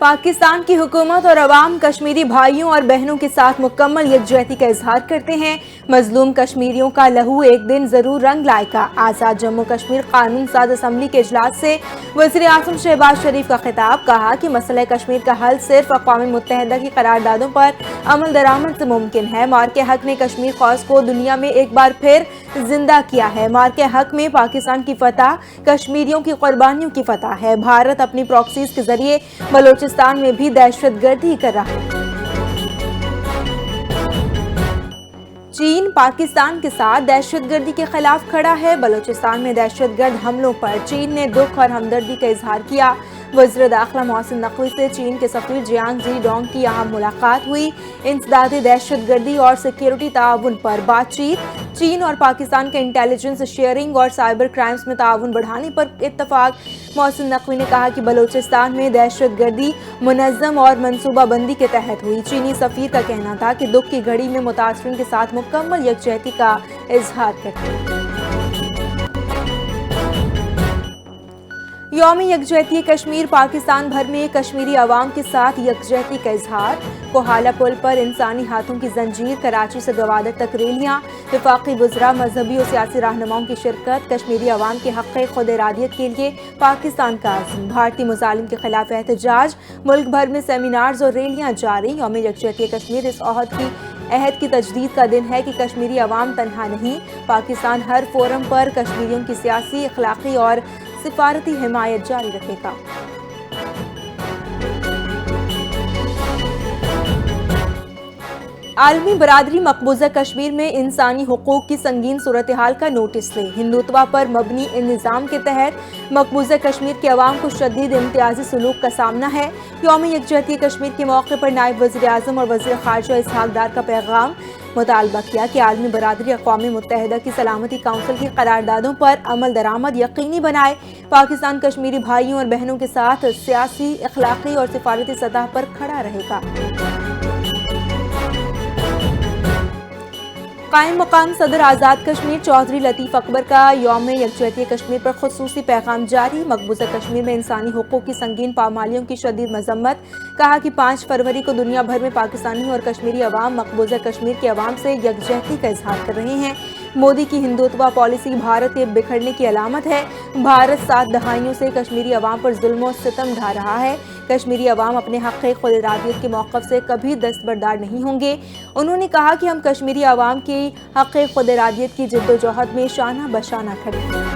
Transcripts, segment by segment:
پاکستان کی حکومت اور عوام کشمیری بھائیوں اور بہنوں کے ساتھ مکمل یکجہتی کا اظہار کرتے ہیں۔ مظلوم کشمیریوں کا لہو ایک دن ضرور رنگ لائے گا۔ آزاد جموں کشمیر قانون ساز اسمبلی کے اجلاس سے وزیر اعظم شہباز شریف کا خطاب۔ کہا کہ مسئلہ کشمیر کا حل صرف اقوام متحدہ کی قراردادوں پر عمل درآمد سے ممکن ہے۔ مارکے حق نے کشمیر قوس کو دنیا میں ایک بار پھر زندہ کیا ہے۔ مارکے حق میں پاکستان کی فتح کشمیریوں کی قربانیوں کی فتح ہے۔ بھارت اپنی پراکسیز کے ذریعے بلوچستان میں بھی دہشت گردی کر رہا ہے۔ چین پاکستان کے ساتھ دہشت گردی کے خلاف کھڑا ہے۔ بلوچستان میں دہشت گرد حملوں پر چین نے دکھ اور ہمدردی کا اظہار کیا۔ وزیر داخلہ محسن نقوی سے چین کے سفیر جیانگ زی ڈونگ کی اہم ملاقات ہوئی۔ انسدادی دہشت گردی اور سیکیورٹی تعاون پر بات چیت۔ چین اور پاکستان کے انٹیلیجنس شیئرنگ اور سائبر کرائمز میں تعاون بڑھانے پر اتفاق۔ محسن نقوی نے کہا کہ بلوچستان میں دہشت گردی منظم اور منصوبہ بندی کے تحت ہوئی۔ چینی سفیر کا کہنا تھا کہ دکھ کی گھڑی میں متاثرین کے ساتھ مکمل یکجہتی کا اظہار کرتے ہیں۔ یوم یکجہتی کشمیر پاکستان بھر میں کشمیری عوام کے ساتھ یکجہتی کا اظہار۔ کوہالہ پل پر انسانی ہاتھوں کی زنجیر، کراچی سے گوادر تک ریلیاں، وفاقی وزراء، مذہبی اور سیاسی رہنماؤں کی شرکت۔ کشمیری عوام کے حق خود ارادیت کے لیے پاکستان کا عزم۔ بھارتی مظالم کے خلاف احتجاج، ملک بھر میں سیمینارز اور ریلیاں جاری۔ یوم یکجہتی کشمیر اس عہد کی تجدید کا دن ہے کہ کشمیری عوام تنہا نہیں۔ پاکستان ہر فورم پر کشمیریوں کی سیاسی، اخلاقی اور سفارتی حمایت جاری رکھے گا۔ عالمی برادری مقبوضہ کشمیر میں انسانی حقوق کی سنگین صورتحال کا نوٹس لے۔ ہندوتوا پر مبنی ان نظام کے تحت مقبوضہ کشمیر کے عوام کو شدید امتیازی سلوک کا سامنا ہے۔ یوم یکجہتی کشمیر کے موقع پر نائب وزیر اعظم اور وزیر خارجہ اسحاق ڈار کا پیغام۔ مطالبہ کیا کہ عالمی برادری اقوام متحدہ کی سلامتی کونسل کی قراردادوں پر عمل درآمد یقینی بنائے۔ پاکستان کشمیری بھائیوں اور بہنوں کے ساتھ سیاسی، اخلاقی اور سفارتی سطح پر کھڑا رہے گا۔ قائم مقام صدر آزاد کشمیر چودھری لطیف اکبر کا یوم یکجہتی کشمیر پر خصوصی پیغام جاری۔ مقبوضہ کشمیر میں انسانی حقوق کی سنگین پامالیوں کی شدید مذمت۔ کہا کہ 5 فروری کو دنیا بھر میں پاکستانی اور کشمیری عوام مقبوضہ کشمیر کے عوام سے یکجہتی کا اظہار کر رہے ہیں۔ مودی کی ہندوتوا پالیسی بھارت کے بکھرنے کی علامت ہے۔ بھارت 7 دہائیوں سے کشمیری عوام پر ظلم و ستم ڈھا رہا ہے۔ کشمیری عوام اپنے حق خود ارادیت کے موقف سے کبھی دستبردار نہیں ہوں گے۔ انہوں نے کہا کہ ہم کشمیری عوام کی حق خود ارادیت کی جدوجہد میں شانہ بشانہ کھڑے ہیں۔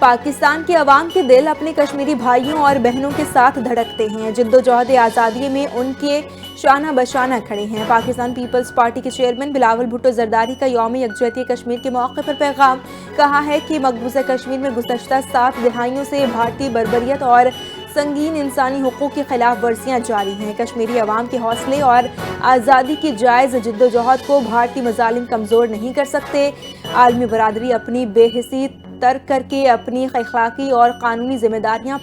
پاکستان کے عوام کے دل اپنے کشمیری بھائیوں اور بہنوں کے ساتھ دھڑکتے ہیں۔ جدوجہد آزادی میں ان کے شانہ بشانہ کھڑے ہیں۔ پاکستان پیپلز پارٹی کے چیئرمین بلاول بھٹو زرداری کا یوم یکجہتی کشمیر کے موقع پر پیغام۔ کہا ہے کہ مقبوضہ کشمیر میں گزشتہ 7 دہائیوں سے بھارتی بربریت اور سنگین انسانی حقوق کی خلاف ورزیاں جاری ہیں۔ کشمیری عوام کے حوصلے اور آزادی کی جائز جدوجہد کو بھارتی مظالم کمزور نہیں کر سکتے۔ عالمی برادری اپنی بے حسی ترک کر کے اپنی اخلاقی اور قانونی ذمہ داریاں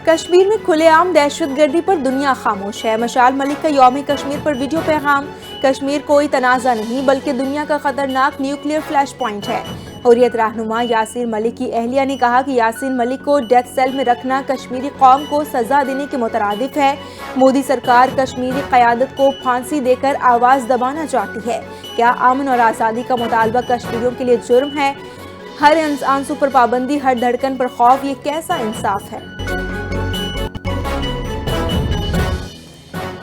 کشمیر میں کھلے عام دہشت گردی پر دنیا خاموش ہے۔ مشال ملک کا یوم کشمیر پر ویڈیو پیغام۔ کشمیر کوئی تنازع نہیں بلکہ دنیا کا خطرناک نیوکلیئر فلیش پوائنٹ ہے۔ حریت رہنما یاسین ملک کی اہلیہ نے کہا کہ یاسین ملک کو ڈیتھ سیل میں رکھنا کشمیری قوم کو سزا دینے کے مترادف ہے۔ مودی سرکار کشمیری قیادت کو پھانسی دے کر آواز دبانا چاہتی ہے۔ کیا امن اور آزادی کا مطالبہ کشمیریوں کے لیے جرم ہے؟ ہر آنسو پر پابندی، ہر دھڑکن پر خوف، یہ کیسا انصاف ہے؟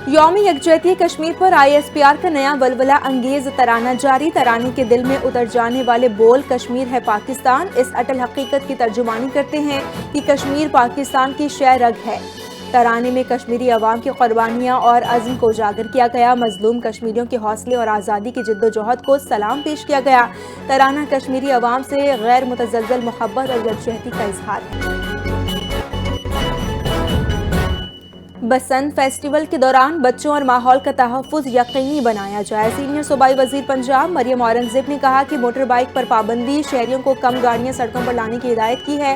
یوم یکجہتی کشمیر پر ISPR کا نیا ولولہ انگیز ترانہ جاری۔ ترانے کے دل میں اتر جانے والے بول کشمیر ہے پاکستان اس اٹل حقیقت کی ترجمانی کرتے ہیں کہ کشمیر پاکستان کی شہ رگ ہے۔ ترانے میں کشمیری عوام کی قربانیاں اور عزم کو اجاگر کیا گیا۔ مظلوم کشمیریوں کے حوصلے اور آزادی کی جدوجہد کو سلام پیش کیا گیا۔ ترانہ کشمیری عوام سے غیر متزلزل محبت اور یکجہتی کا اظہار ہے۔ بسنت فیسٹیول کے دوران بچوں اور ماحول کا تحفظ یقینی بنایا جائے۔ سینئر صوبائی وزیر پنجاب مریم اورنگزیب نے کہا کہ موٹر بائیک پر پابندی، شہریوں کو کم گاڑیاں سڑکوں پر لانے کی ہدایت کی ہے۔